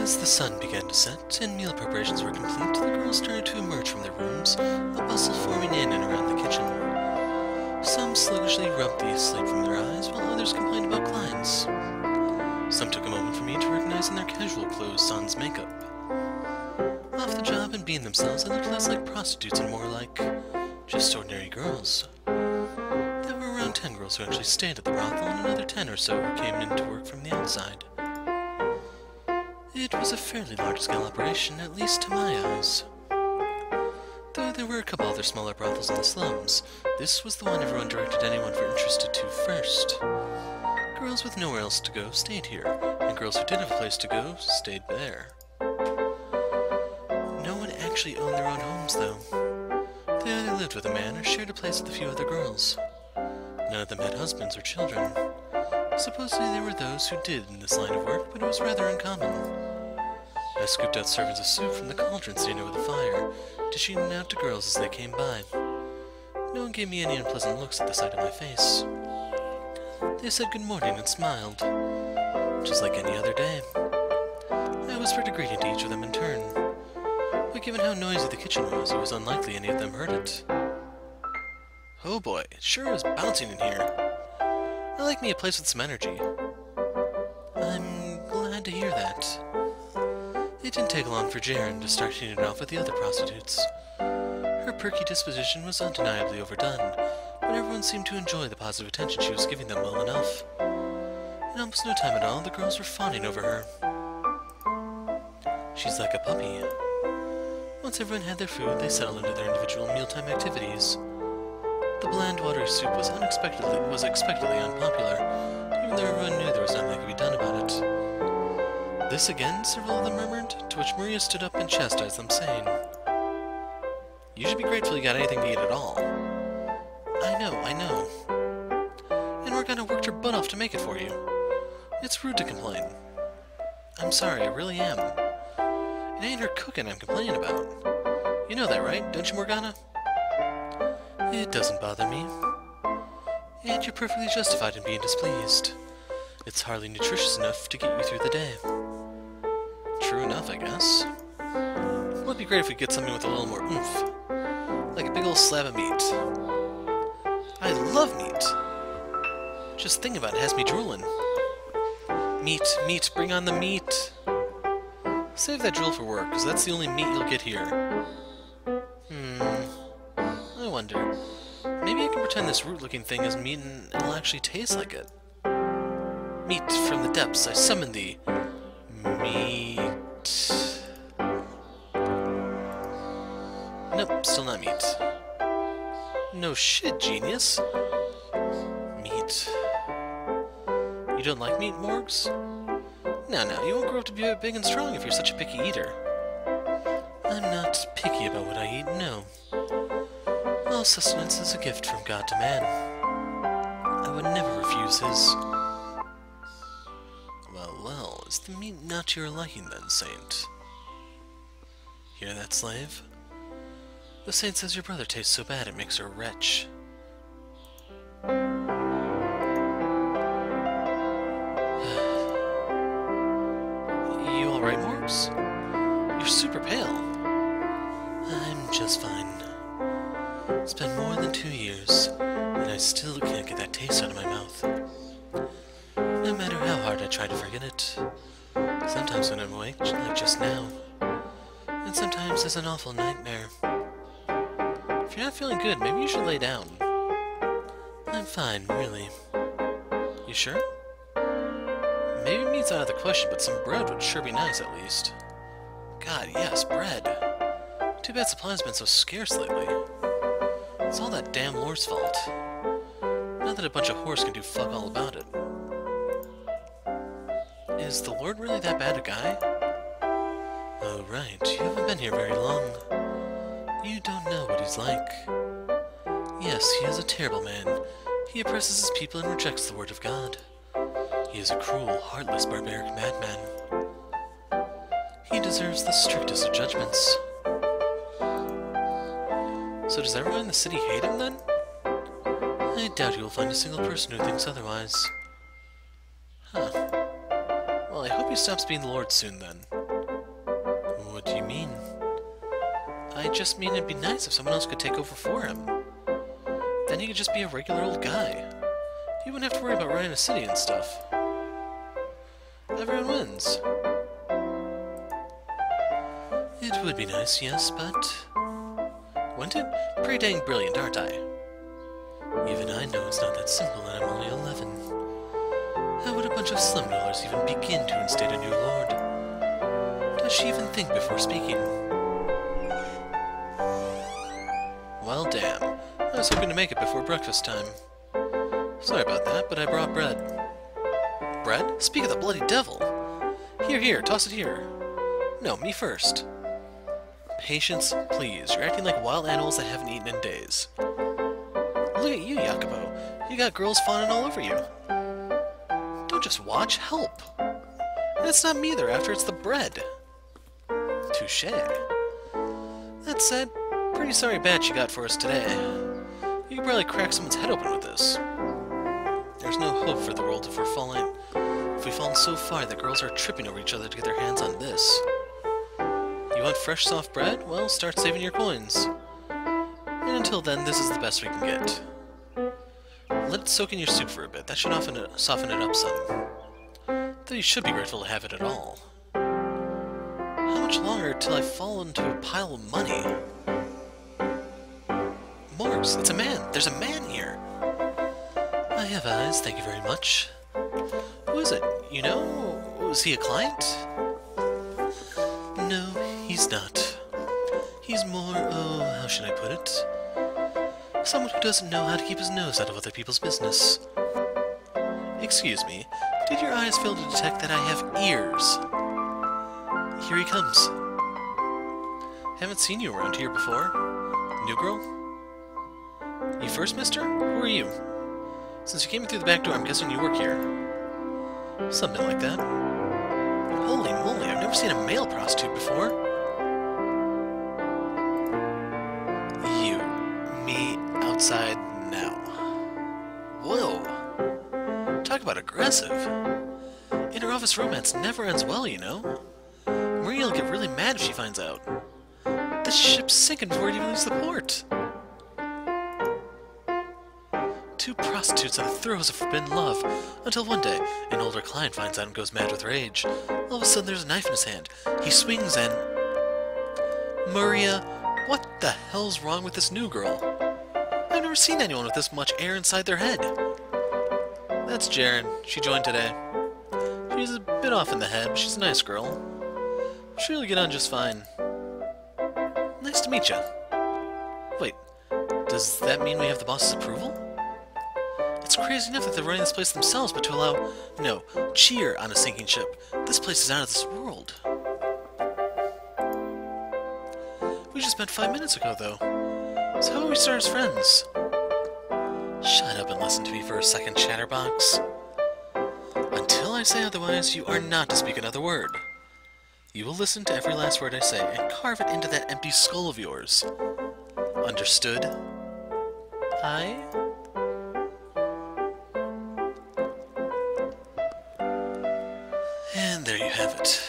As the sun began to set and meal preparations were complete, the girls started to emerge from their rooms, a bustle forming in and around the kitchen. Some sluggishly rubbed the sleep from their eyes, while others complained about clients. Some took a moment for me to recognize in their casual clothes sans makeup. Off the job and being themselves, they looked less like prostitutes and more like just ordinary girls. There were around 10 girls who actually stayed at the brothel, and another 10 or so who came in to work from the outside. It was a fairly large-scale operation, at least to my eyes. Though there were a couple other smaller brothels in the slums, this was the one everyone directed anyone interested to first. Girls with nowhere else to go stayed here, and girls who did have a place to go stayed there. No one actually owned their own homes, though. They either lived with a man or shared a place with a few other girls. None of them had husbands or children. Supposedly there were those who did in this line of work, but it was rather uncommon. I scooped out servings of soup from the cauldron sitting over the fire, dishing it out to girls as they came by. No one gave me any unpleasant looks at the sight of my face. They said good morning and smiled, just like any other day. I whispered a greeting to each of them in turn, but given how noisy the kitchen was, it was unlikely any of them heard it. Oh boy, it sure is bouncing in here. I like me a place with some energy. I'm glad to hear that. It didn't take long for Ceren to start hitting it off with the other prostitutes. Her perky disposition was undeniably overdone, but everyone seemed to enjoy the positive attention she was giving them well enough. In almost no time at all, the girls were fawning over her. She's like a puppy. Once everyone had their food, they settled into their individual mealtime activities. The bland watery soup was expectedly unpopular, even though everyone knew there was nothing that could be done about it. This again, several of them murmured, to which Maria stood up and chastised them, saying, "You should be grateful you got anything to eat at all." I know. And Morgana worked her butt off to make it for you. It's rude to complain. I'm sorry, I really am. It ain't her cooking I'm complaining about. You know that, right? Don't you, Morgana? It doesn't bother me. And you're perfectly justified in being displeased. It's hardly nutritious enough to get you through the day. True enough, I guess. Well, it'd be great if we could get something with a little more oomph. Like a big old slab of meat. I love meat. Just thinking about it has me drooling. Meat, bring on the meat. Save that drool for work, because that's the only meat you'll get here. I wonder. Maybe I can pretend this root-looking thing is meat and it'll actually taste like it. Meat from the depths, I summon thee. Meat. Nope, still not meat. No shit, genius. Meat. You don't like meat, Morgs? No, you won't grow up to be big and strong if you're such a picky eater. I'm not picky about what I eat, no. All sustenance is a gift from God to man. I would never refuse his. Well, is the meat not to your liking then, Saint? Hear that, slave? The Saint says your brother tastes so bad it makes her a wretch. You alright, Morgs? You're super pale. I'm just fine. It's been more than 2 years, and I still can't get that taste out of my mouth. No matter how hard I try to forget it. Sometimes when I'm awake, like just now. And sometimes it's an awful nightmare. If you're not feeling good, maybe you should lay down. I'm fine, really. You sure? Maybe meat's out of the question, but some bread would sure be nice at least. God, yes, bread. Too bad supplies have been so scarce lately. It's all that damn Lord's fault. Not that a bunch of whores can do fuck all about it. Is the Lord really that bad a guy? Oh right, you haven't been here very long. You don't know what he's like. Yes, he is a terrible man. He oppresses his people and rejects the word of God. He is a cruel, heartless, barbaric madman. He deserves the strictest of judgments. So does everyone in the city hate him, then? I doubt you will find a single person who thinks otherwise. Huh. Well, I hope he stops being the Lord soon, then. What do you mean? I just mean it'd be nice if someone else could take over for him. Then he could just be a regular old guy. He wouldn't have to worry about running a city and stuff. Everyone wins. It would be nice, yes, but... Wouldn't it? Pretty dang brilliant, aren't I? Even I know it's not that simple and I'm only 11. How would a bunch of slum dwellers even begin to instate a new lord? Does she even think before speaking? Well, damn. I was hoping to make it before breakfast time. Sorry about that, but I brought bread. Bread? Speak of the bloody devil! Here, here, toss it here. No, me first. Patience, please. You're acting like wild animals that haven't eaten in days. Look at you, Jacopo. You got girls fawning all over you. Don't just watch, help! And it's not me they're after, it's the bread. Touché. That said, pretty sorry batch you got for us today. You could probably crack someone's head open with this. There's no hope for the world if we've fallen so far that girls are tripping over each other to get their hands on this. You want fresh, soft bread? Well, start saving your coins. And until then, this is the best we can get. Let it soak in your soup for a bit. That should soften it up some. Though you should be grateful to have it at all. How much longer till I fall into a pile of money? Morgs, it's a man! There's a man here! I have eyes, thank you very much. Who is it? You know? Is he a client? No, he's not. He's more, oh, how should I put it? Someone who doesn't know how to keep his nose out of other people's business. Excuse me, did your eyes fail to detect that I have ears? Here he comes. Haven't seen you around here before. New girl? You first, mister? Who are you? Since you came in through the back door, I'm guessing you work here. Something like that. Holy moly, I've never seen a male prostitute before. You. Me. Outside now. Whoa. Talk about aggressive. Inter-office romance never ends well, you know. Maria'll get really mad if she finds out. This ship's sinking before it even leaves the port. Two prostitutes in the throes of forbidden love, until one day, an older client finds out and goes mad with rage. All of a sudden there's a knife in his hand. He swings and... Maria, what the hell's wrong with this new girl? I've never seen anyone with this much air inside their head. That's Ceren. She joined today. She's a bit off in the head, but she's a nice girl. Sure you'll get on just fine. Nice to meet you. Wait, does that mean we have the boss's approval? It's crazy enough that they're running this place themselves, but to allow, no, cheer on a sinking ship. This place is out of this world. We just met 5 minutes ago, though. So how about we start as friends? Shut up and listen to me for a second, chatterbox. Until I say otherwise, you are not to speak another word. You will listen to every last word I say and carve it into that empty skull of yours. Understood? Aye? And there you have it.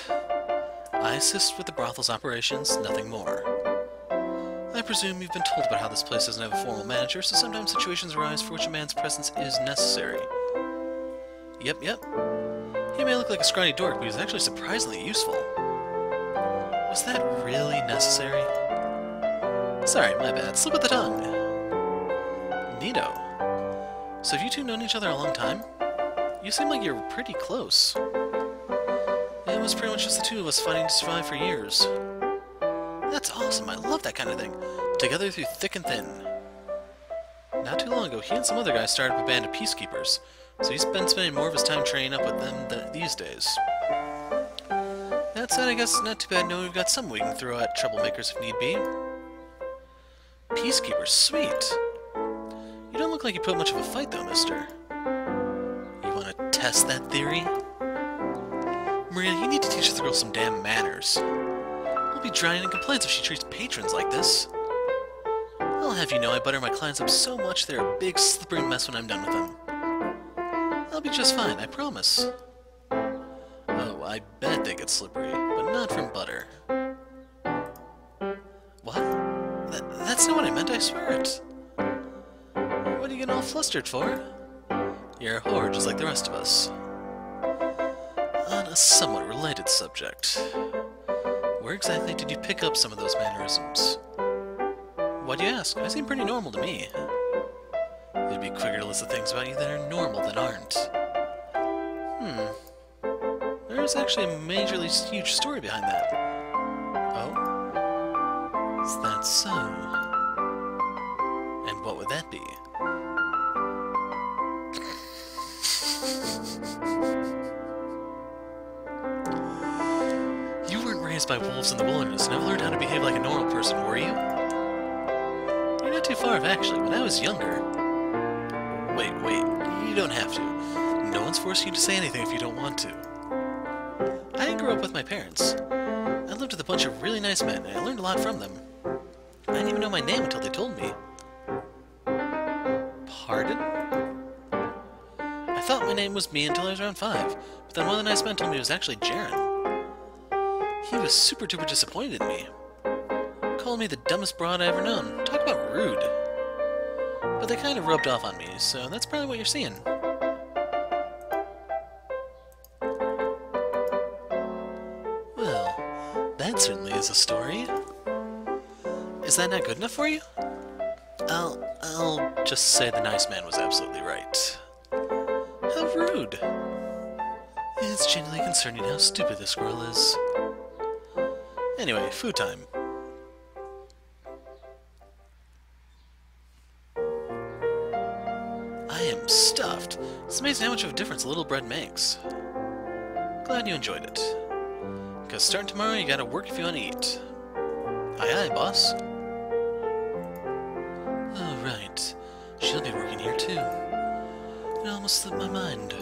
I assist with the brothel's operations, nothing more. I presume you've been told about how this place doesn't have a formal manager, so sometimes situations arise for which a man's presence is necessary. Yep. He may look like a scrawny dork, but he's actually surprisingly useful. Was that really necessary? Sorry, my bad. Slip of the tongue. Neato. So have you two known each other a long time? You seem like you're pretty close. It was pretty much just the two of us fighting to survive for years. That's awesome. I love that kind of thing. Together through thick and thin. Not too long ago, he and some other guys started up a band of peacekeepers, so he's been spending more of his time training up with them these days. That said, I guess not too bad knowing we've got some we can throw at troublemakers if need be. Peacekeepers, sweet. You don't look like you put much of a fight though, mister. You want to test that theory? Maria, you need to teach the girl some damn manners. We'll be drowning in complaints if she treats patrons like this. I'll have you know I butter my clients up so much they're a big slippery mess when I'm done with them. I'll be just fine, I promise. Oh, I bet they get slippery, but not from butter. not what I meant, I swear it. What are you getting all flustered for? You're a whore just like the rest of us. On a somewhat related subject, where exactly did you pick up some of those mannerisms? Why do you ask? I seem pretty normal to me. It'd be quicker to list the things about you that are normal than aren't. There's actually a majorly huge story behind that. Oh? Is that so? And what would that be? You weren't raised by wolves in the wilderness, never learned how to behave like a normal person, were you? You're not too far off, actually. When I was younger... Wait, you don't have to. No one's forcing you to say anything if you don't want to. I didn't grow up with my parents. I lived with a bunch of really nice men, and I learned a lot from them. I didn't even know my name until they told me. Pardon? I thought my name was me until I was around 5, but then one of the nice men told me it was actually Ceren. He was super duper disappointed in me. Called me the dumbest broad I ever known. Talk about rude. But they kind of rubbed off on me, so that's probably what you're seeing. Well, that certainly is a story. Is that not good enough for you? I'll just say the nice man was absolutely right. How rude. It's genuinely concerning how stupid this girl is. Anyway, food time. I am stuffed. It's amazing how much of a difference a little bread makes. Glad you enjoyed it. Because starting tomorrow, you gotta work if you want to eat. Aye, aye, boss. Oh, right. She'll be working here, too. It almost slipped my mind.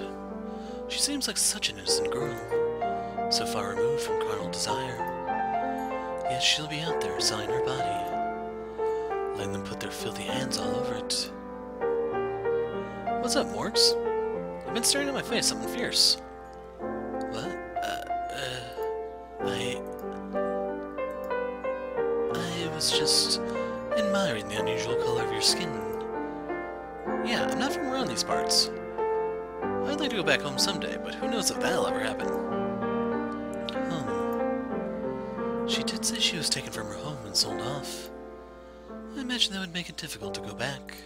She seems like such an innocent girl. So far removed from carnal desire. Yet she'll be out there selling her body. Letting them put their filthy hands all over it. What's up, Morgs? You've been staring at my face, something fierce. What? I was just admiring the unusual color of your skin. Yeah, I'm not from around these parts. I'd like to go back home someday, but who knows if that'll ever happen. She did say she was taken from her home and sold off. I imagine that would make it difficult to go back.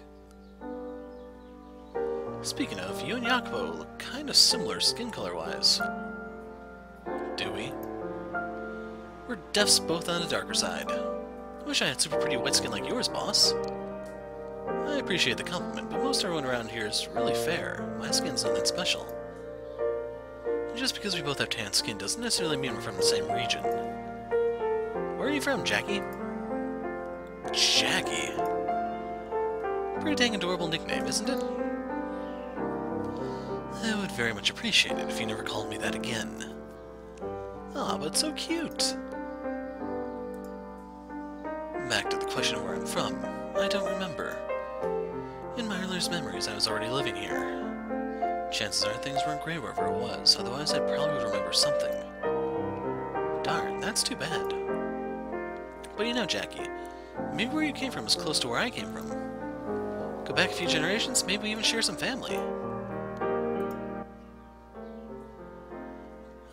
Speaking of, you and Jacopo look kind of similar skin color-wise. Do we? We're deafs both on the darker side. I wish I had super pretty white skin like yours, boss. I appreciate the compliment, but most everyone around here is really fair. My skin's nothing special. And just because we both have tan skin doesn't necessarily mean we're from the same region. Where are you from, Jackie? Jackie? Pretty dang adorable nickname, isn't it? I would very much appreciate it if you never called me that again. Aw, but so cute! Back to the question of where I'm from, I don't remember. In my earliest memories, I was already living here. Chances are things weren't great wherever it was, otherwise I probably would remember something. Darn, that's too bad. But you know, Jackie, maybe where you came from is close to where I came from. Go back a few generations, maybe we even share some family.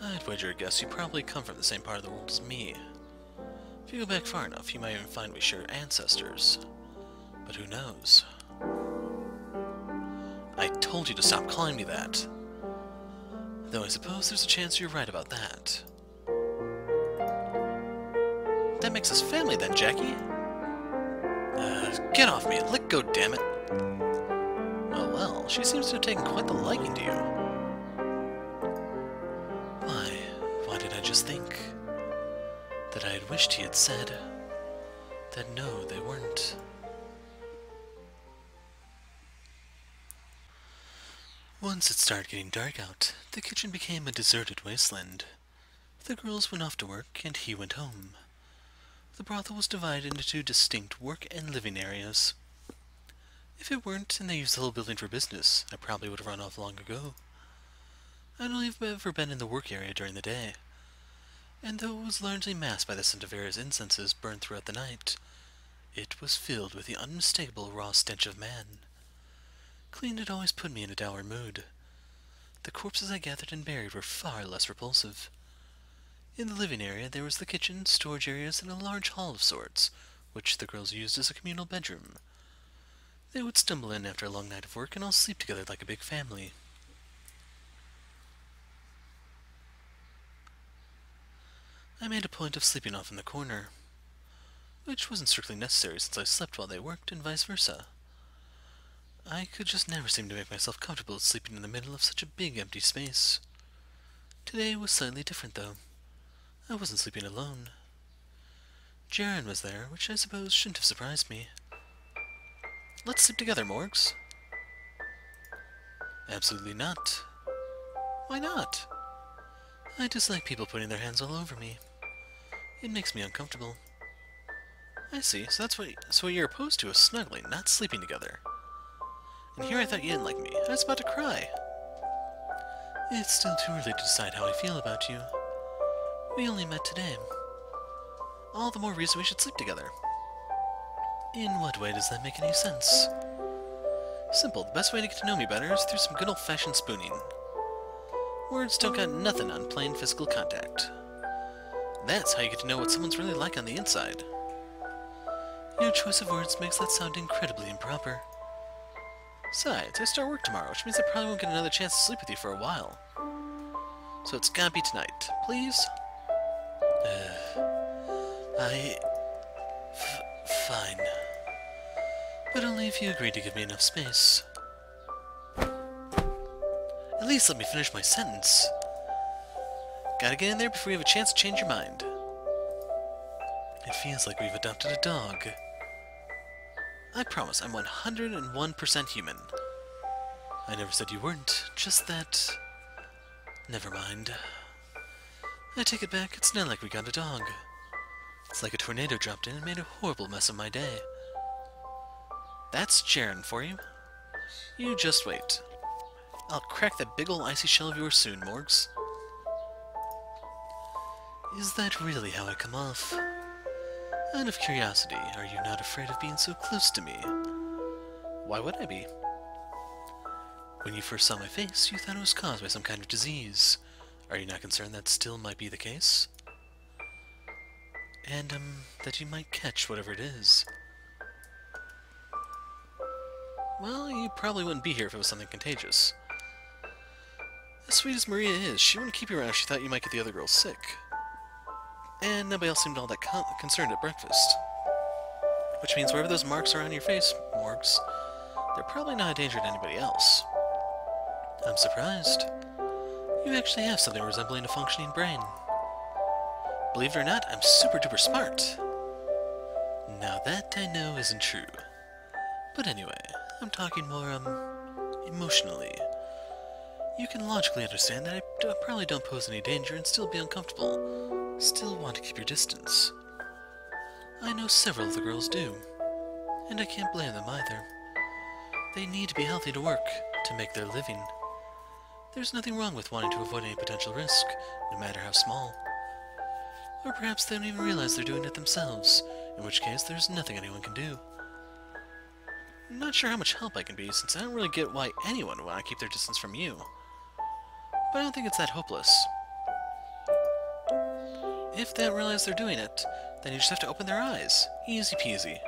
I'd wager a guess you probably come from the same part of the world as me. If you go back far enough, you might even find we share ancestors. But who knows? I told you to stop calling me that. Though I suppose there's a chance you're right about that. That makes us family then, Jackie. Get off me and let go, damn it. Oh well, she seems to have taken quite the liking to you. Why did I just think that I had wished he had said that no, they weren't. Once it started getting dark out, the kitchen became a deserted wasteland. The girls went off to work, and he went home. The brothel was divided into two distinct work and living areas. If it weren't, and they used the whole building for business, I probably would have run off long ago. I'd only have ever been in the work area during the day, and though it was largely masked by the scent of various incenses burned throughout the night, It was filled with the unmistakable raw stench of man. Clean had always put me in a dour mood. The corpses I gathered and buried were far less repulsive. In the living area there was the kitchen, storage areas, and a large hall of sorts, which the girls used as a communal bedroom. They would stumble in after a long night of work and all sleep together like a big family. I made a point of sleeping off in the corner, which wasn't strictly necessary since I slept while they worked and vice versa. I could just never seem to make myself comfortable sleeping in the middle of such a big empty space. Today was slightly different, though. I wasn't sleeping alone. Ceren was there, which I suppose shouldn't have surprised me. Let's sleep together, Morgs. Absolutely not. Why not? I dislike people putting their hands all over me. It makes me uncomfortable. I see, so what you're opposed to is snuggling, not sleeping together. And here I thought you didn't like me. I was about to cry. It's still too early to decide how I feel about you. We only met today. All the more reason we should sleep together. In what way does that make any sense? Simple. The best way to get to know me better is through some good old-fashioned spooning. Words don't got nothing on plain physical contact. That's how you get to know what someone's really like on the inside. Your choice of words makes that sound incredibly improper. Besides, I start work tomorrow, which means I probably won't get another chance to sleep with you for a while. So it's gotta be tonight, please? Fine. But only if you agree to give me enough space. At least let me finish my sentence. Gotta get in there before you have a chance to change your mind. It feels like we've adopted a dog. I promise I'm 101% human. I never said you weren't, just that... Never mind. I take it back, it's not like we got a dog. It's like a tornado dropped in and made a horrible mess of my day. That's Ceren for you. You just wait. I'll crack that big ol' icy shell of yours soon, Morgs. Is that really how I come off? Out of curiosity, are you not afraid of being so close to me? Why would I be? When you first saw my face, you thought it was caused by some kind of disease. Are you not concerned that still might be the case? And, that you might catch whatever it is. Well, you probably wouldn't be here if it was something contagious. As sweet as Maria is, she wouldn't keep you around if she thought you might get the other girls sick. And nobody else seemed all that concerned at breakfast. Which means wherever those marks are on your face, Morgs, they're probably not a danger to anybody else. I'm surprised. You actually have something resembling a functioning brain. Believe it or not, I'm super duper smart. Now that I know isn't true. But anyway, I'm talking more, emotionally. You can logically understand that I probably don't pose any danger and still be uncomfortable. Still want to keep your distance. I know several of the girls do. And I can't blame them either. They need to be healthy to work, to make their living. There's nothing wrong with wanting to avoid any potential risk, no matter how small. Or perhaps they don't even realize they're doing it themselves, in which case there's nothing anyone can do. I'm not sure how much help I can be, since I don't really get why anyone would want to keep their distance from you. But I don't think it's that hopeless. If they don't realize they're doing it, then you just have to open their eyes. Easy peasy.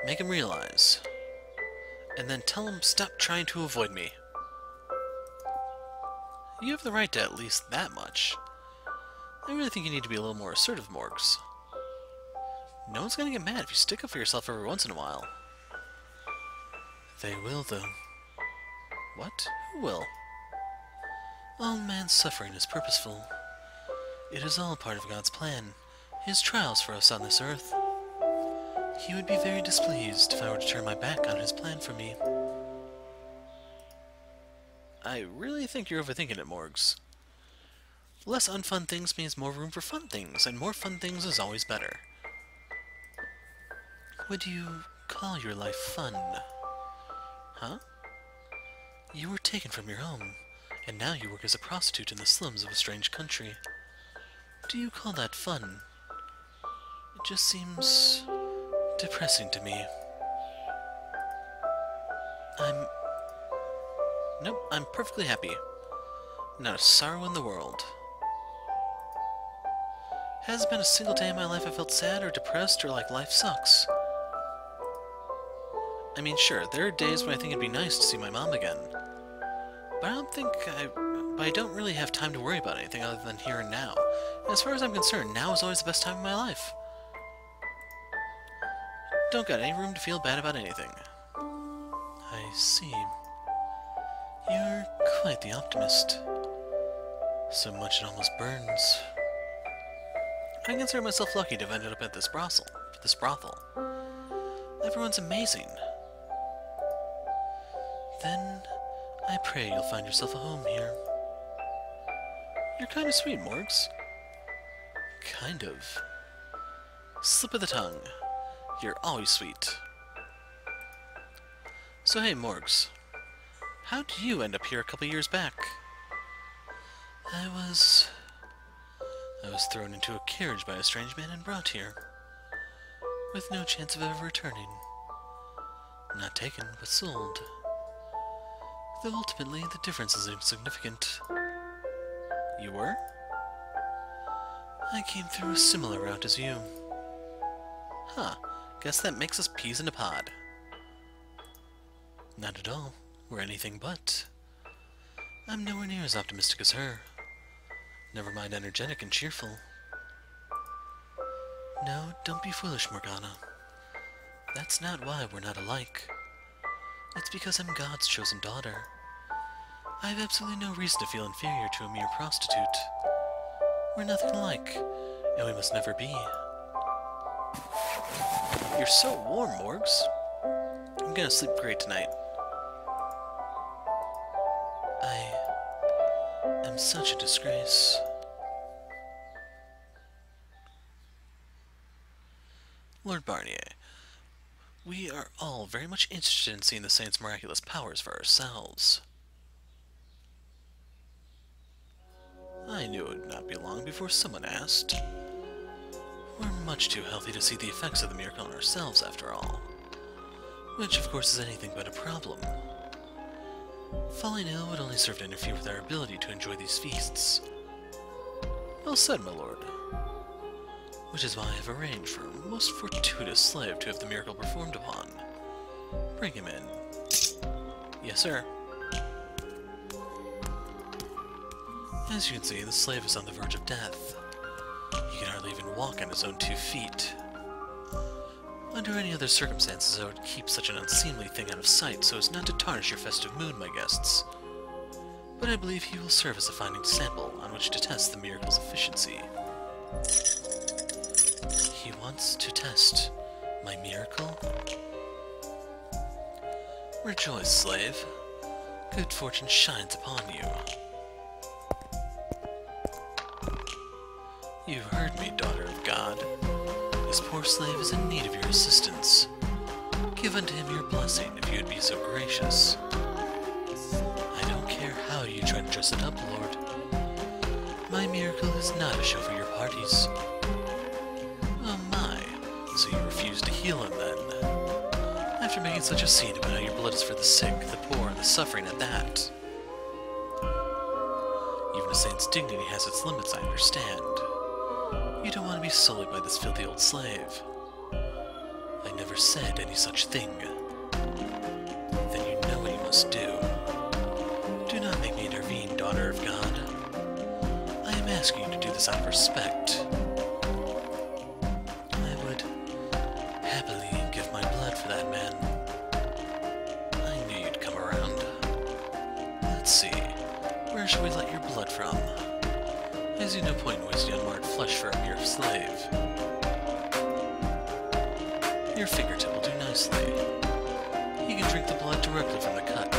Make them realize. And then tell them stop trying to avoid me. You have the right to at least that much. I really think you need to be a little more assertive, Morgs. No one's gonna get mad if you stick up for yourself every once in a while. They will, though. What? Who will? All man's suffering is purposeful. It is all part of God's plan, His trials for us on this earth. He would be very displeased if I were to turn my back on His plan for me. I really think you're overthinking it, Morgs. Less unfun things means more room for fun things, and more fun things is always better. Would you call your life fun? Huh? You were taken from your home, and now you work as a prostitute in the slums of a strange country. Do you call that fun? It just seems depressing to me. Nope, I'm perfectly happy. Not a sorrow in the world. Hasn't been a single day in my life I felt sad or depressed or like life sucks. I mean, sure, there are days when I think it'd be nice to see my mom again. But I don't really have time to worry about anything other than here and now. And as far as I'm concerned, now is always the best time of my life. Don't got any room to feel bad about anything. I see. You're quite the optimist. So much it almost burns. I consider myself lucky to have ended up at this brothel. Everyone's amazing. Then, I pray you'll find yourself a home here. You're kind of sweet, Morgs. Kind of. Slip of the tongue. You're always sweet. So hey, Morgs. How did you end up here a couple years back? I was thrown into a carriage by a strange man and brought here. With no chance of ever returning. Not taken, but sold. Though ultimately, the difference is insignificant. You were? I came through a similar route as you. Huh. Guess that makes us peas in a pod. Not at all. We're anything but. I'm nowhere near as optimistic as her. Never mind energetic and cheerful. No, don't be foolish, Morgana. That's not why we're not alike. It's because I'm God's chosen daughter. I have absolutely no reason to feel inferior to a mere prostitute. We're nothing alike, and we must never be. You're so warm, Morgs. I'm gonna sleep great tonight. I am such a disgrace. Lord Barnier, we are all very much interested in seeing the Saint's miraculous powers for ourselves. I knew it would not be long before someone asked. We're much too healthy to see the effects of the miracle on ourselves, after all. Which, of course, is anything but a problem. Falling ill would only serve to interfere with our ability to enjoy these feasts. Well said, my lord. Which is why I have arranged for a most fortuitous slave to have the miracle performed upon. Bring him in. Yes, sir. As you can see, the slave is on the verge of death. He can hardly even walk on his own 2 feet. Under any other circumstances, I would keep such an unseemly thing out of sight so as not to tarnish your festive mood, my guests. But I believe he will serve as a finding sample on which to test the miracle's efficiency. He wants to test my miracle? Rejoice, slave. Good fortune shines upon you. You heard me, daughter of God. This poor slave is in need of your assistance. Give unto him your blessing, if you would be so gracious. I don't care how you try to dress it up, Lord. My miracle is not a show for your parties. Oh my, so you refuse to heal him then? After making such a scene about how your blood is for the sick, the poor, and the suffering at that. Even a saint's dignity has its limits, I understand. You don't want to be sullied by this filthy old slave. I never said any such thing. Then you know what you must do. Do not make me intervene, daughter of God. I am asking you to do this out of respect. I would happily give my blood for that man. I knew you'd come around. Let's see, where should we let your blood from? I see no point in wasting unmarred flesh for a mere slave. Your fingertip will do nicely. He can drink the blood directly from the cut.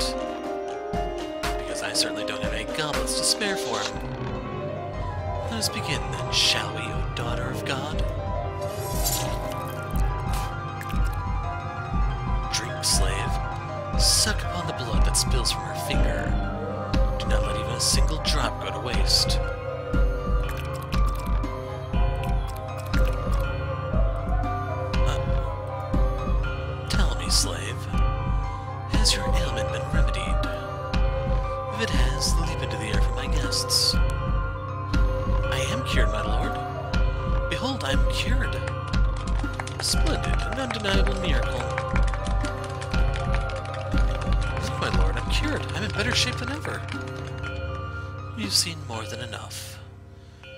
Because I certainly don't have any goblets to spare for him. Let us begin then, shall we, O daughter of God? Drink, slave. Suck upon the blood that spills from her finger. Do not let even a single drop go to waste. cured, my lord. Behold, I am cured. A splendid and undeniable miracle. Look, my lord, I'm cured. I'm in better shape than ever. You've seen more than enough.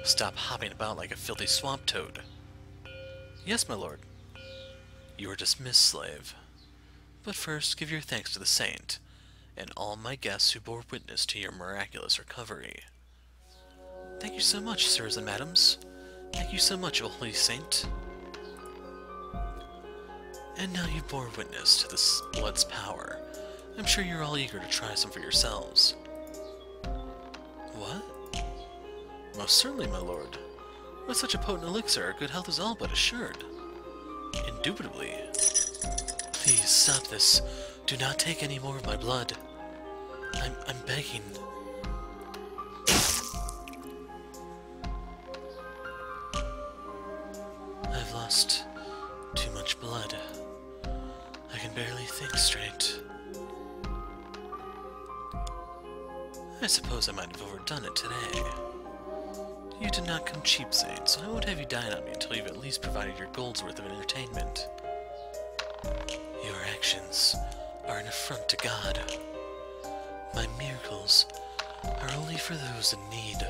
Stop hopping about like a filthy swamp toad. Yes, my lord. You are dismissed, slave. But first, give your thanks to the saint, and all my guests who bore witness to your miraculous recovery. Thank you so much, sirs and madams. Thank you so much, O holy saint. And now you bore witness to this blood's power. I'm sure you're all eager to try some for yourselves. What? Most certainly, my lord. With such a potent elixir, our good health is all but assured. Indubitably. Please, stop this. Do not take any more of my blood. I'm begging. I've lost too much blood. I can barely think straight. I suppose I might have overdone it today. You did not come cheap, Saint, so I won't have you dine on me until you've at least provided your gold's worth of entertainment. Your actions are an affront to God. My miracles are only for those in need.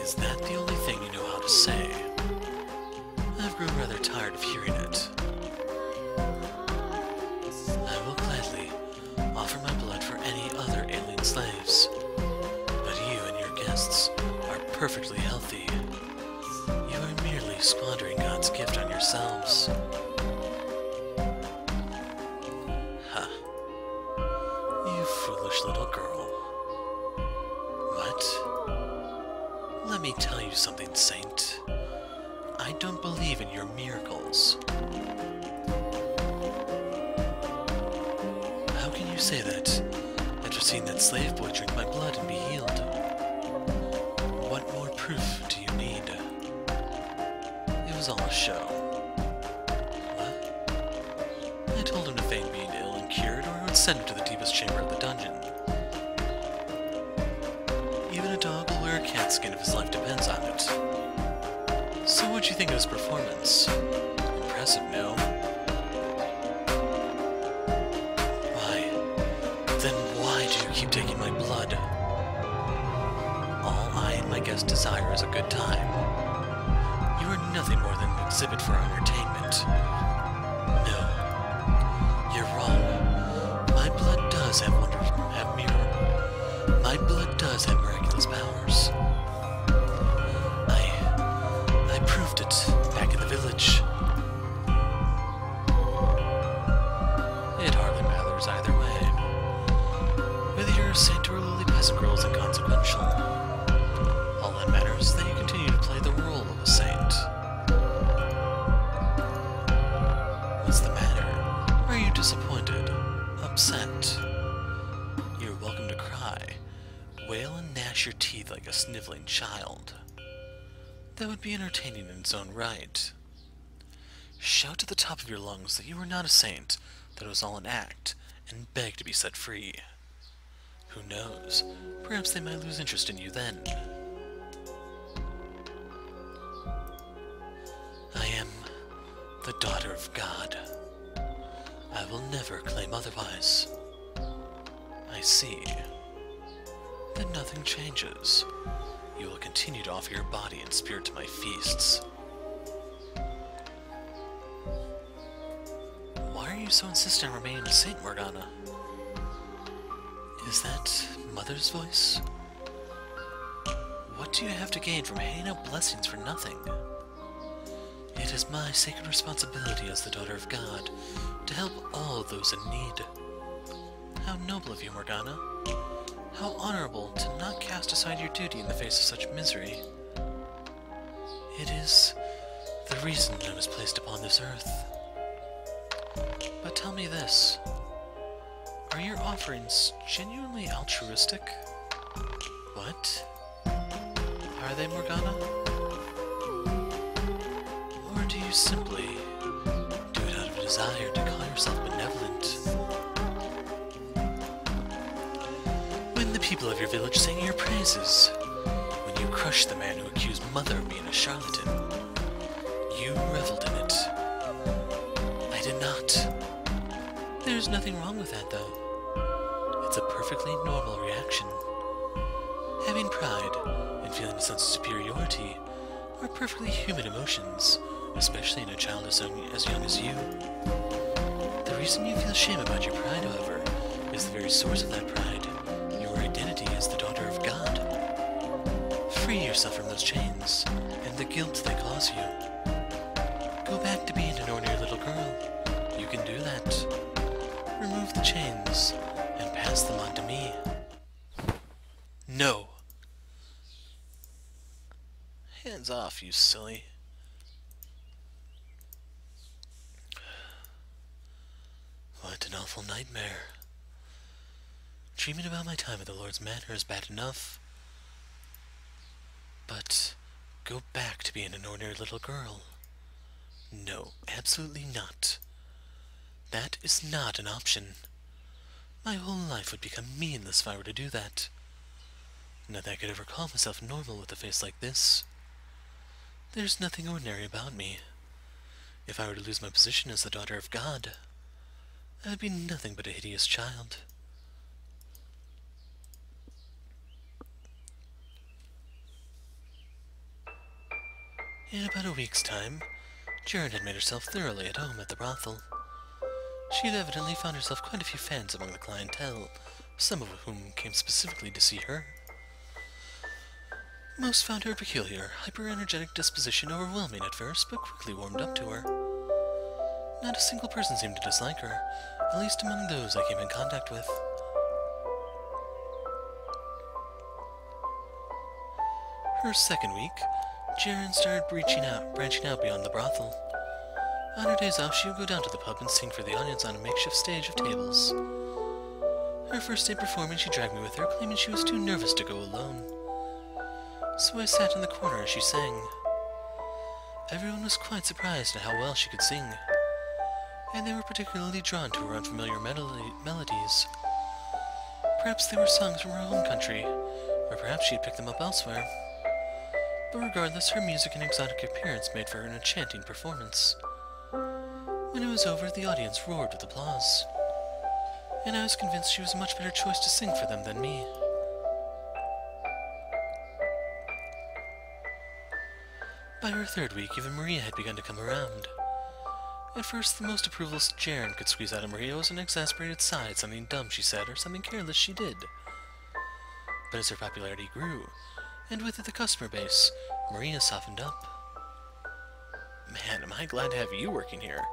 Is that the only thing you know how to say? I've grown rather tired of hearing it. I will gladly offer my blood for any other alien slaves, but you and your guests are perfectly healthy. You are merely squandering God's gift on yourselves. Ha. You foolish little girl. What? Let me tell you something, Saint. I don't believe in your miracles. How can you say that after seeing that slave boy drink my blood and be healed? What more proof do you need? It was all a show. What? I told him to feign being ill and cured, or I would send him to the deepest chamber of the dungeon. Even a dog will wear a cat skin if his life depends on it. So what'd you think of his performance? Impressive, no? Then why do you keep taking my blood? All I and my guests desire is a good time. You are nothing more than an exhibit for our entertainment. No, you're wrong. My blood does have My blood does have miraculous powers. I proved it back in the village. It hardly matters either way. Whether you're a saint or a lowly peasant girl is inconsequential. All that matters is that you continue to play the role of a saint. What's the matter? Are you disappointed? Upset? You're welcome to cry. Wail and gnash your teeth like a sniveling child. That would be entertaining in its own right. Shout to the top of your lungs that you are not a saint, that it was all an act, and beg to be set free. Who knows? Perhaps they might lose interest in you then. I am the daughter of God. I will never claim otherwise. I see. Then nothing changes. You will continue to offer your body and spirit to my feasts. Why are you so insistent on remaining a saint, Morgana? Is that Mother's voice? What do you have to gain from handing out blessings for nothing? It is my sacred responsibility as the daughter of God to help all those in need. How noble of you, Morgana. How honorable to not cast aside your duty in the face of such misery. It is the reason I was placed upon this earth. But tell me this. Are your offerings genuinely altruistic? What? Are they, Morgana? Or do you simply do it out of a desire to call yourself benevolent? When the people of your village sang your praises. When you crushed the man who accused Mother of being a charlatan, you reveled in it. I did not. There's nothing wrong with that, though. It's a perfectly normal reaction. Having pride and feeling a sense of superiority are perfectly human emotions, especially in a child as young as you. The reason you feel shame about your pride, however, is the very source of that pride. Your identity as the daughter of God. Free yourself from those chains and the guilt they cause you. Go back to being an ordinary little girl. You can do that. Remove the chains and pass them on to me. No. Hands off, you silly. What an awful nightmare. Dreaming about my time at the Lord's Manor is bad enough. But go back to being an ordinary little girl. No, absolutely not. That is not an option. My whole life would become meaningless if I were to do that. Not that I could ever call myself normal with a face like this. There's nothing ordinary about me. If I were to lose my position as the daughter of God, I would be nothing but a hideous child. In about a week's time, Ceren had made herself thoroughly at home at the brothel. She had evidently found herself quite a few fans among the clientele, some of whom came specifically to see her. Most found her peculiar, hyper-energetic disposition overwhelming at first, but quickly warmed up to her. Not a single person seemed to dislike her, at least among those I came in contact with. Her second week, Ceren started branching out beyond the brothel. On her days off, she would go down to the pub and sing for the audience on a makeshift stage of tables. Her first day performing, she dragged me with her, claiming she was too nervous to go alone. So I sat in the corner as she sang. Everyone was quite surprised at how well she could sing, and they were particularly drawn to her unfamiliar melodies. Perhaps they were songs from her home country, or perhaps she had picked them up elsewhere. But regardless, her music and exotic appearance made for her an enchanting performance. When it was over, the audience roared with applause, and I was convinced she was a much better choice to sing for them than me. By her third week, even Maria had begun to come around. At first, the most approval Ceren could squeeze out of Maria was an exasperated sigh at something dumb she said or something careless she did. But as her popularity grew, and with it the customer base, Maria softened up. "Man, am I glad to have you working here,"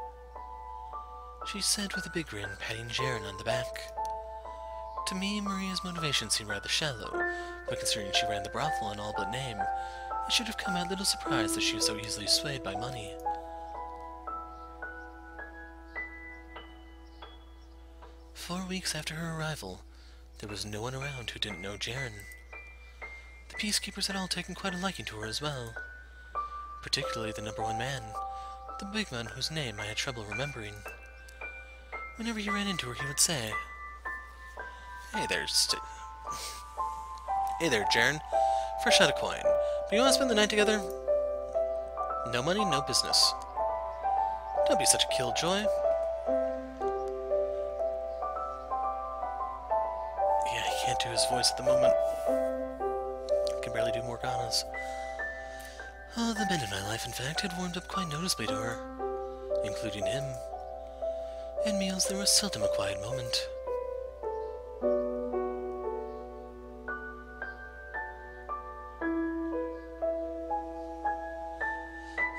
she said with a big grin, patting Ceren on the back. To me, Maria's motivation seemed rather shallow, but considering she ran the brothel in all but name, it should have come at little surprise that she was so easily swayed by money. 4 weeks after her arrival, there was no one around who didn't know Ceren. The peacekeepers had all taken quite a liking to her as well, particularly the #1 man, the big man whose name I had trouble remembering. Whenever he ran into her, he would say, Hey there, Ceren. Fresh out of coin. But you want to spend the night together? No money, no business. Don't be such a killjoy. Yeah, I can't do his voice at the moment. I can barely do Morgana's. All the men in my life, in fact, had warmed up quite noticeably to her, including him. At meals, there was seldom a quiet moment.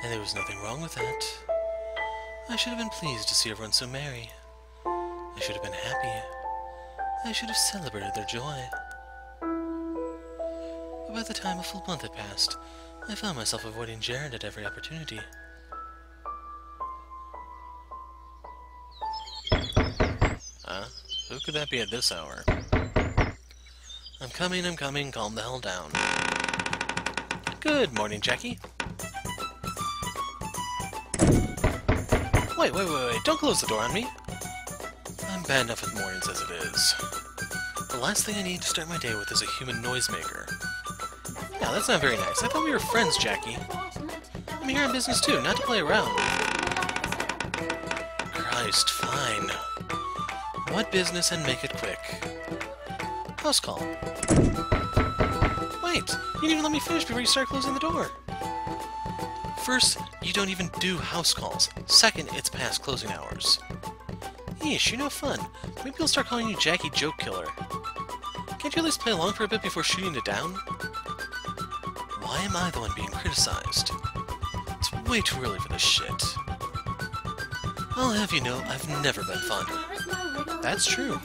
And there was nothing wrong with that. I should have been pleased to see everyone so merry. I should have been happy. I should have celebrated their joy. But by the time a full month had passed, I found myself avoiding Ceren at every opportunity. Huh? Who could that be at this hour? I'm coming, calm the hell down. Good morning, Jackie. Wait, don't close the door on me. I'm bad enough with mornings as it is. The last thing I need to start my day with is a human noisemaker. Yeah, that's not very nice. I thought we were friends, Jackie. I'm here on business too, not to play around. Christ, fine. What business, and make it quick. House call. Wait, you didn't even let me finish before you start closing the door. First, you don't even do house calls. Second, it's past closing hours. Yeesh, you're no fun. Maybe I'll start calling you Jackie Joke Killer. Can't you at least play along for a bit before shooting it down? Why am I the one being criticized? It's way too early for this shit. I'll have you know, I've never been fun. That's true.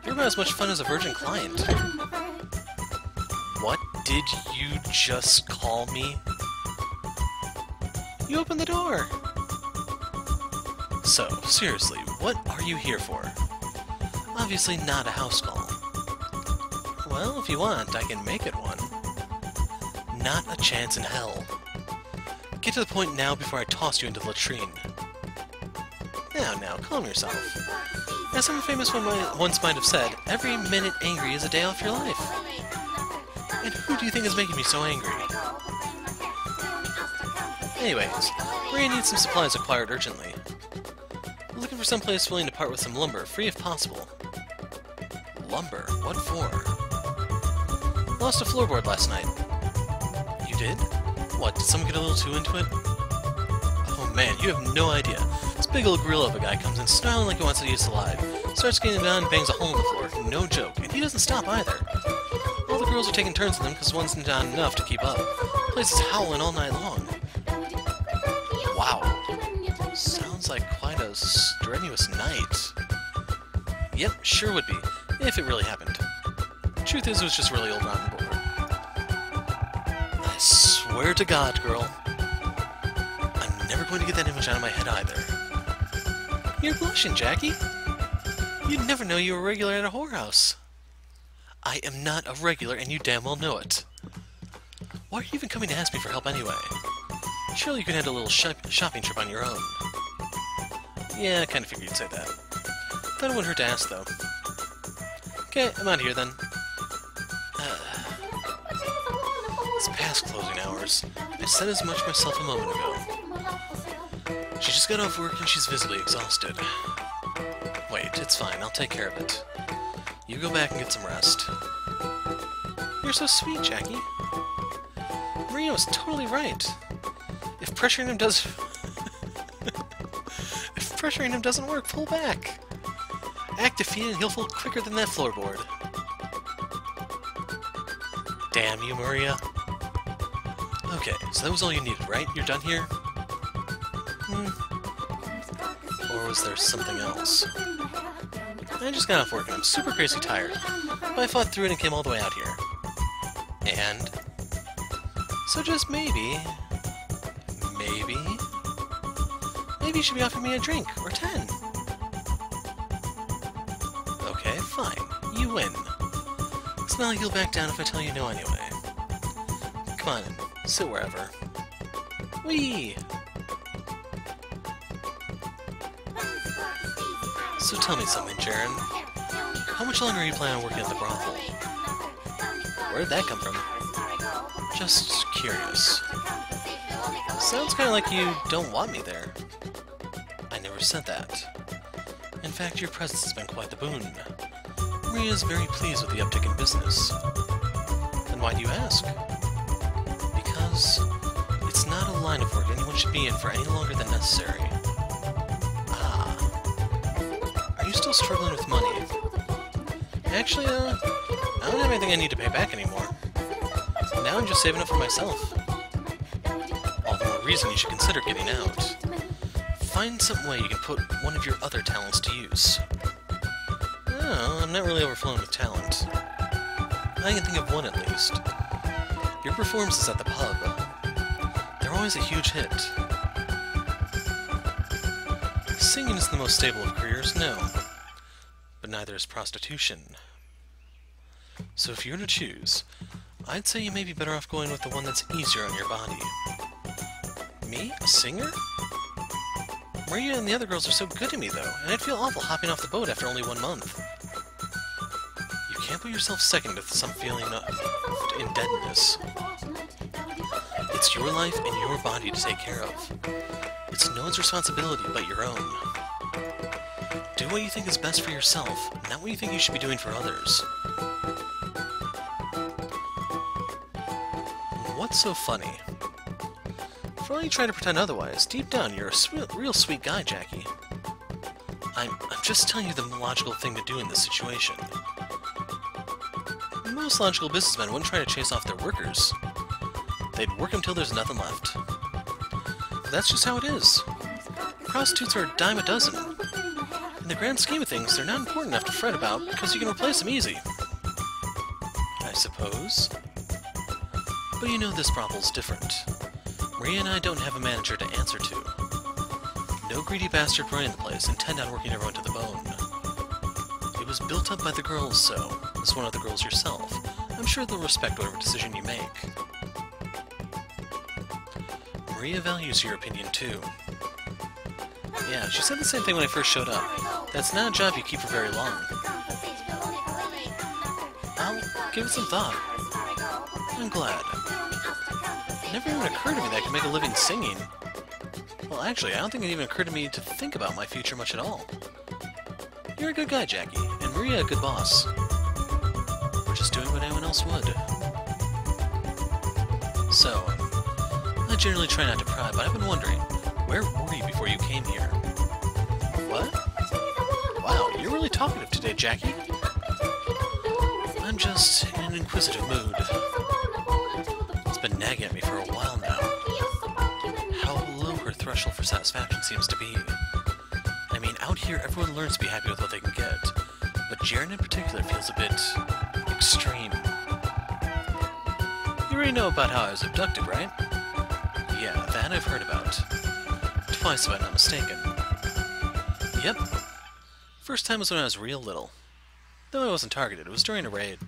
You're about as much fun as a virgin client. What did you just call me? You opened the door! So, seriously, what are you here for? Obviously not a house call. Well, if you want, I can make it one. Not a chance in hell. Get to the point now before I toss you into the latrine. Now, calm yourself. As some famous one once might have said, every minute angry is a day off your life. And who do you think is making me so angry? Anyways, Maria needs some supplies acquired urgently. Looking for someplace willing to part with some lumber, free if possible. Lumber? What for? Lost a floorboard last night. You did? What, did someone get a little too into it? Oh man, you have no idea. This big old gorilla of a guy comes in snarling like he wants to eat us alive. Starts getting down and bangs a hole in the floor. No joke. And he doesn't stop either. All the girls are taking turns with him because one's not enough to keep up. The place is howling all night long. Wow. Sounds like quite a strenuous night. Yep, sure would be, if it really happened. Truth is, it was just really old rotten board. I swear to God, girl, I'm never going to get that image out of my head either. You're blushing, Jackie. You'd never know you were a regular at a whorehouse. I am not a regular, and you damn well know it. Why are you even coming to ask me for help anyway? Surely you could handle a little shopping trip on your own. Yeah, I kind of figured you'd say that. Thought it wouldn't hurt to ask, though. Okay, I'm out of here then. It's past closing hours. I said as much myself a moment ago. She just got off work and she's visibly exhausted. Wait, it's fine, I'll take care of it. You go back and get some rest. You're so sweet, Jackie. Maria was totally right. If pressuring him does... if pressuring him doesn't work, pull back. Act defeated and he'll fall quicker than that floorboard. Damn you, Maria. Okay, so that was all you needed, right? You're done here? Or was there something else? I just got off work and I'm super crazy tired. But I fought through it and came all the way out here. And? So just maybe you should be offering me a drink, or 10. Okay, fine. You win. It's not like you'll back down if I tell you no anyway. Come on in. Sit wherever. Whee! So tell me something, Ceren. How much longer are you planning on working at the brothel? Where did that come from? Just curious. Sounds kind of like you don't want me there. I never said that. In fact, your presence has been quite the boon. Maria is very pleased with the uptick in business. Then why do you ask? Because it's not a line of work anyone should be in for any longer than necessary. Ah. Are you still struggling with money? Actually, I don't have anything I need to pay back anymore. Now I'm just saving up for myself. All the more reason you should consider getting out. Find some way you can put one of your other talents to use. Oh, I'm not really overflowing with talent. I can think of one at least. Your performances at the pub. They're always a huge hit. Singing is the most stable of careers, no. But neither is prostitution. So if you're to choose, I'd say you may be better off going with the one that's easier on your body. Me? A singer? Maria and the other girls are so good to me, though, and I'd feel awful hopping off the boat after only 1 month. can't put yourself second to some feeling of indebtedness. It's your life and your body to take care of. It's no one's responsibility but your own. Do what you think is best for yourself, not what you think you should be doing for others. What's so funny? For all you try to pretend otherwise, deep down you're a real sweet guy, Jackie. I'm just telling you the logical thing to do in this situation. Most logical businessmen wouldn't try to chase off their workers. They'd work them till there's nothing left. But that's just how it is. Prostitutes are a dime a dozen. In the grand scheme of things, they're not important enough to fret about because you can replace them easy. I suppose. But you know this brothel's different. Maria and I don't have a manager to answer to. No greedy bastard running the place, intent on working everyone to the bone. It was built up by the girls, so, as one of the girls yourself, I'm sure they'll respect whatever decision you make. Maria values your opinion, too. Yeah, she said the same thing when I first showed up. That's not a job you keep for very long. I'll give it some thought. I'm glad. It never even occurred to me that I could make a living singing. Well, actually, I don't think it even occurred to me to think about my future much at all. You're a good guy, Jackie, and Maria a good boss. We're just doing what anyone else would. So, I generally try not to pry, but I've been wondering, where were you before you came here? What? Wow, you're really talkative today, Jackie. I'm just in an inquisitive mood. It's been nagging at me for a while now. How low her threshold for satisfaction seems to be. I mean, out here everyone learns to be happy with what they can get, but Ceren in particular feels a bit extreme. You already know about how I was abducted, right? Yeah, that I've heard about. Twice if I'm not mistaken. Yep. First time was when I was real little. Though I wasn't targeted, it was during a raid.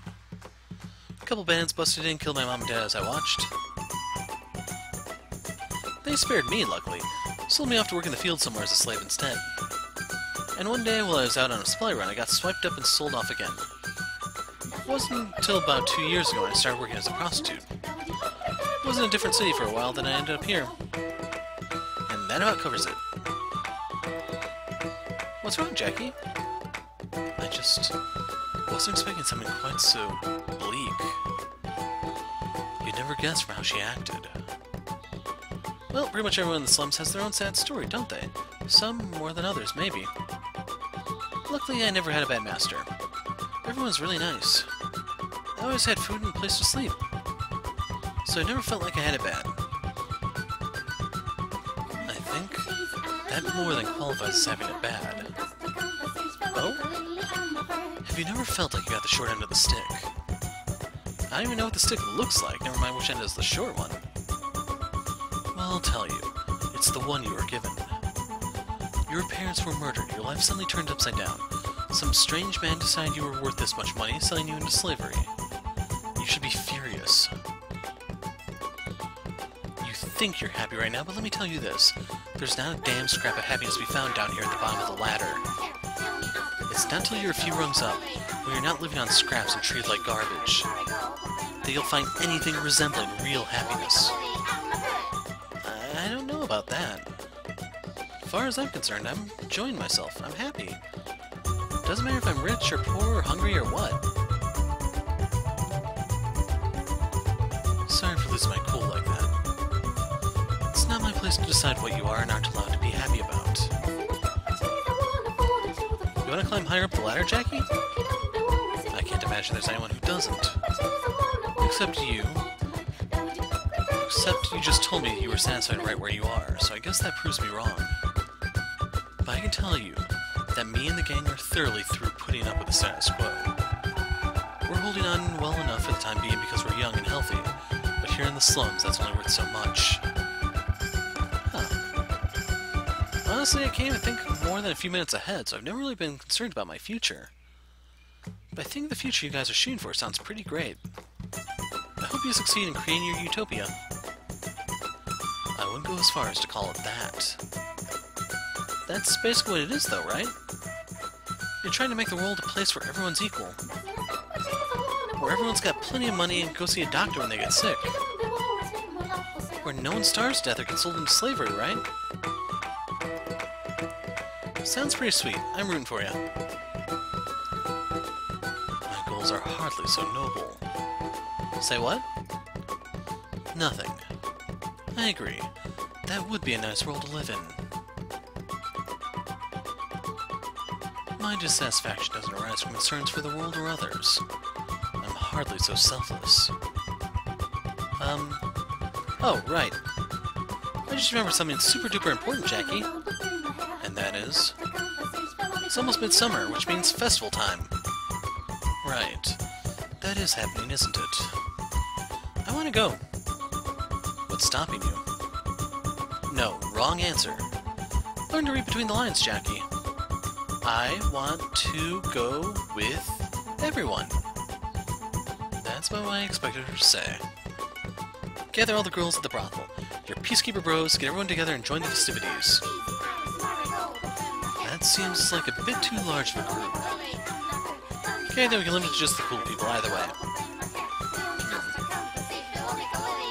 A couple bandits busted in, killed my mom and dad as I watched. They spared me, luckily. Sold me off to work in the field somewhere as a slave instead. And one day, while I was out on a supply run, I got swiped up and sold off again. It wasn't until about 2 years ago when I started working as a prostitute. I was in a different city for a while, then I ended up here. And that about covers it. What's wrong, Jackie? I just wasn't expecting something quite so bleak. You'd never guess from how she acted. Well, pretty much everyone in the slums has their own sad story, don't they? Some more than others, maybe. Luckily, I never had a bad master. Everyone's really nice. I always had food and a place to sleep. So I never felt like I had it bad. I think that more than qualifies as having it bad. Oh? Have you never felt like you got the short end of the stick? I don't even know what the stick looks like, never mind which end is the short one. Well, I'll tell you. It's the one you were given. Your parents were murdered, your life suddenly turned upside down. Some strange man decided you were worth this much money, selling you into slavery. You should be furious. You think you're happy right now, but let me tell you this. There's not a damn scrap of happiness to be found down here at the bottom of the ladder. It's not till you're a few rungs up, when you're not living on scraps and treated like garbage, that you'll find anything resembling real happiness. I don't know about that. As far as I'm concerned, I'm enjoying myself. I'm happy. Doesn't matter if I'm rich or poor or hungry or what. Sorry for losing my cool like that. It's not my place to decide what you are and aren't allowed to be happy about. You want to climb higher up the ladder, Jackie? I can't imagine there's anyone who doesn't. Except you. Except you just told me you were satisfied right where you are, so I guess that proves me wrong. But I can tell you that me and the gang are thoroughly through putting up with the status quo. We're holding on well enough for the time being because we're young and healthy, but here in the slums, that's only worth so much. Huh. Honestly, I can't even think more than a few minutes ahead, so I've never really been concerned about my future. But I think the future you guys are shooting for sounds pretty great. I hope you succeed in creating your utopia. I wouldn't go as far as to call it that. That's basically what it is, though, right? You're trying to make the world a place where everyone's equal. Where everyone's got plenty of money and go see a doctor when they get sick. Where no one starves to death or gets sold into slavery, right? Sounds pretty sweet. I'm rooting for you. My goals are hardly so noble. Say what? Nothing. I agree. That would be a nice world to live in. My dissatisfaction doesn't arise from concerns for the world or others. I'm hardly so selfless. Oh, right. I just remembered something super duper important, Jackie. And that is... It's almost midsummer, which means festival time. Right. That is happening, isn't it? I want to go. What's stopping you? No, wrong answer. Learn to read between the lines, Jackie. I want to go with everyone. That's about what I expected her to say. Gather all the girls at the brothel. Your peacekeeper bros, get everyone together and join the festivities. That seems like a bit too large of a group. Okay, then we can limit it to just the cool people either way.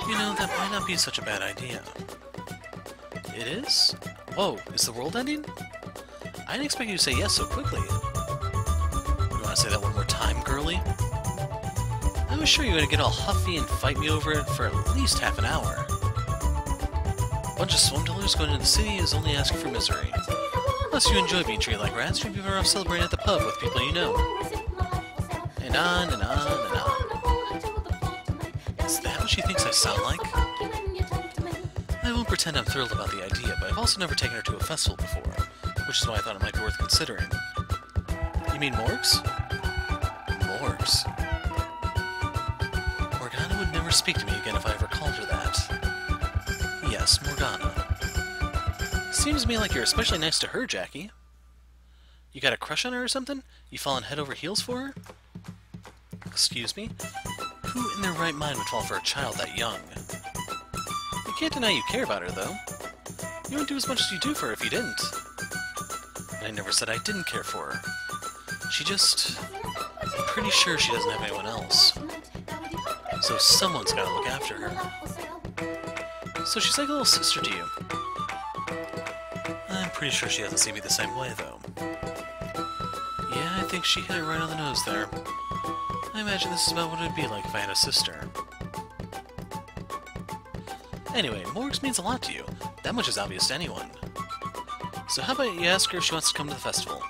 You know, that might not be such a bad idea. It is? Whoa, is the world ending? I didn't expect you to say yes so quickly. You want to say that one more time, girly? I was sure you were going to get all huffy and fight me over it for at least half an hour. A bunch of swindlers going into the city is only asking for misery. Unless you enjoy being treated like rats, you'd be better off celebrating at the pub with people you know. And on and on and on. Is that what she thinks I sound like? I won't pretend I'm thrilled about the idea, but I've also never taken her to a festival before, which is why I thought it might be worth considering. You mean Morgs? Morgs? Morgana would never speak to me again if I ever called her that. Yes, Morgana. Seems to me like you're especially nice to her, Jackie. You got a crush on her or something? You fallen head over heels for her? Excuse me? Who in their right mind would fall for a child that young? You can't deny you care about her, though. You wouldn't do as much as you do for her if you didn't. And I never said I didn't care for her. She just... I'm pretty sure she doesn't have anyone else. So someone's gotta look after her. So she's like a little sister to you. I'm pretty sure she doesn't see me the same way, though. Yeah, I think she hit it right on the nose there. I imagine this is about what it would be like if I had a sister. Anyway, Morgs means a lot to you. That much is obvious to anyone. So how about you ask her if she wants to come to the festival?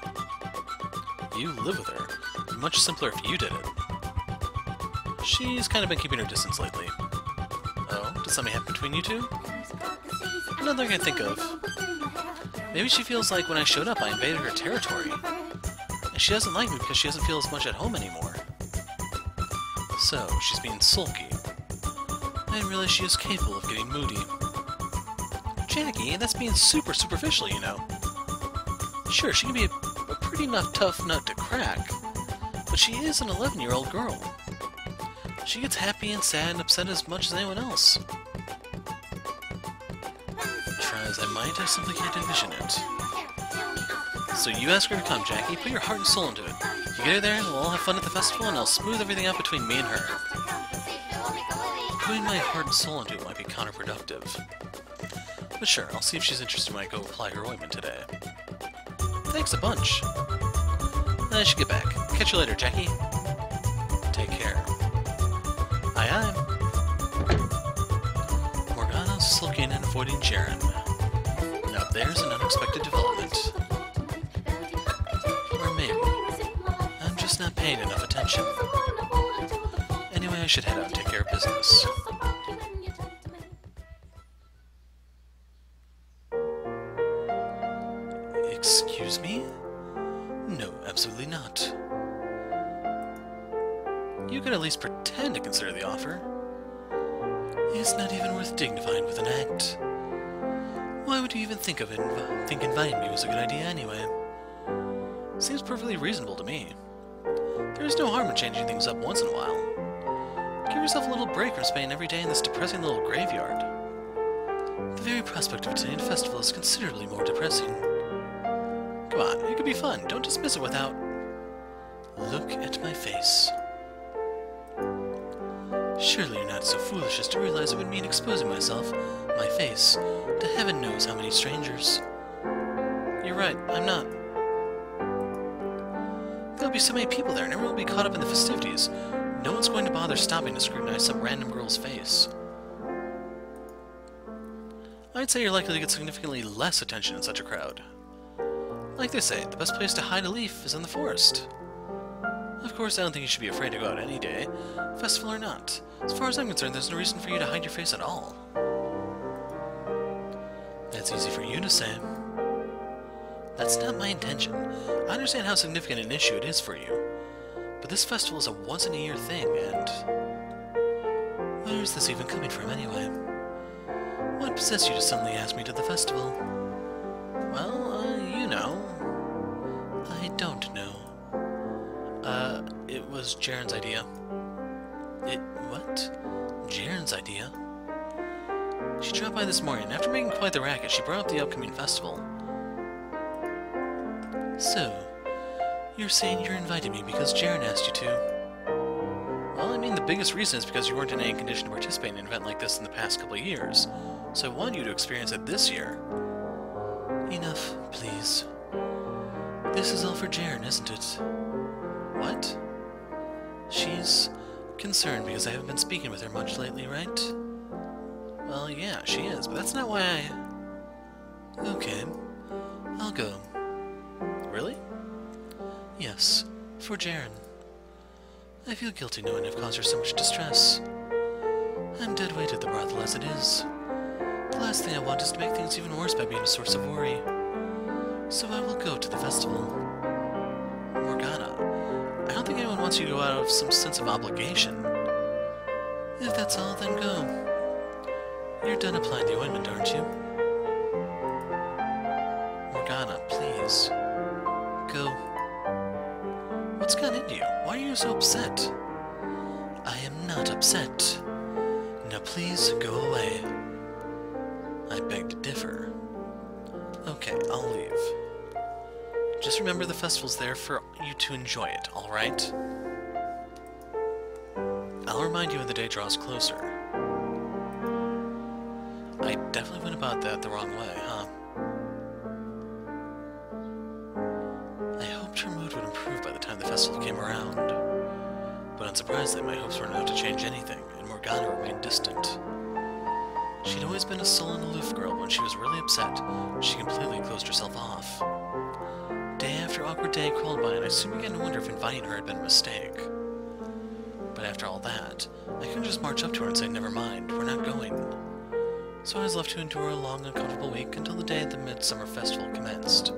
You live with her. It'd be much simpler if you did it. She's kind of been keeping her distance lately. Oh, did something happen between you two? Nothing I can think of. Maybe she feels like when I showed up I invaded her territory. And she doesn't like me because she doesn't feel as much at home anymore. So, she's being sulky. I didn't realize she is capable of getting moody. Jackie, that's being super superficial, you know. Sure, she can be a pretty tough nut to crack, but she is an 11-year-old girl. She gets happy and sad and upset as much as anyone else. Try as I might, I simply can't envision it. So you ask her to come, Jackie. Put your heart and soul into it. You get her there, and we'll all have fun at the festival, and I'll smooth everything out between me and her. Putting my heart and soul into it might be counterproductive. But sure, I'll see if she's interested when I go apply her ointment today. Thanks a bunch. I should get back. Catch you later, Jackie. Take care. Aye aye. Morgana's sulking and avoiding Ceren. Now there's an unexpected development. Or maybe I'm just not paying enough attention. Anyway, I should head out and take care of business. Excuse me? No, absolutely not. You could at least pretend to consider the offer. It's not even worth dignifying with an act. Why would you even think inviting me was a good idea anyway? Seems perfectly reasonable to me. There's no harm in changing things up once in a while. Give yourself a little break from spending every day in this depressing little graveyard. The very prospect of attending a festival is considerably more depressing. Come on, it could be fun. Don't dismiss it without... Look at my face. Surely you're not so foolish as to realize it would mean exposing myself, my face, to heaven knows how many strangers. You're right, I'm not. There'll be so many people there, and everyone will be caught up in the festivities. No one's going to bother stopping to scrutinize some random girl's face. I'd say you're likely to get significantly less attention in such a crowd. Like they say, the best place to hide a leaf is in the forest. Of course, I don't think you should be afraid to go out any day, festival or not. As far as I'm concerned, there's no reason for you to hide your face at all. That's easy for you to say. That's not my intention. I understand how significant an issue it is for you. But this festival is a once-in-a-year thing, and... where's this even coming from, anyway? What possessed you to suddenly ask me to the festival? Well, you know. I don't know. It was Ceren's idea. What? Ceren's idea? She dropped by this morning, and after making quite the racket, she brought up the upcoming festival. So, you're saying you're inviting me because Ceren asked you to? Well, I mean, the biggest reason is because you weren't in any condition to participate in an event like this in the past couple of years. So I want you to experience it this year. Enough, please. This is all for Ceren, isn't it? What? She's concerned because I haven't been speaking with her much lately, right? Well, yeah, she is, but that's not why I... Okay, I'll go. Really? Yes, for Ceren. I feel guilty knowing I've caused her so much distress. I'm dead weight at the brothel as it is. The last thing I want is to make things even worse by being a source of worry. So I will go to the festival. Morgana, I don't think anyone wants you to go out of some sense of obligation. If that's all, then go. You're done applying the ointment, aren't you? Morgana, please. Go. What's gotten into you? Why are you so upset? I am not upset. Now please go away. I beg to differ. Okay, I'll leave. Just remember the festival's there for you to enjoy it, alright? I'll remind you when the day draws closer. I definitely went about that the wrong way, huh? I hoped her mood would improve by the time the festival came around. But unsurprisingly, my hopes weren't enough to change anything, and Morgana remained distant. She'd always been a sullen, aloof girl, but when she was really upset, she completely closed herself off. Day after awkward day crawled by, and I soon began to wonder if inviting her had been a mistake. But after all that, I couldn't just march up to her and say, never mind, we're not going. So I was left to endure a long, uncomfortable week until the day the Midsummer Festival commenced.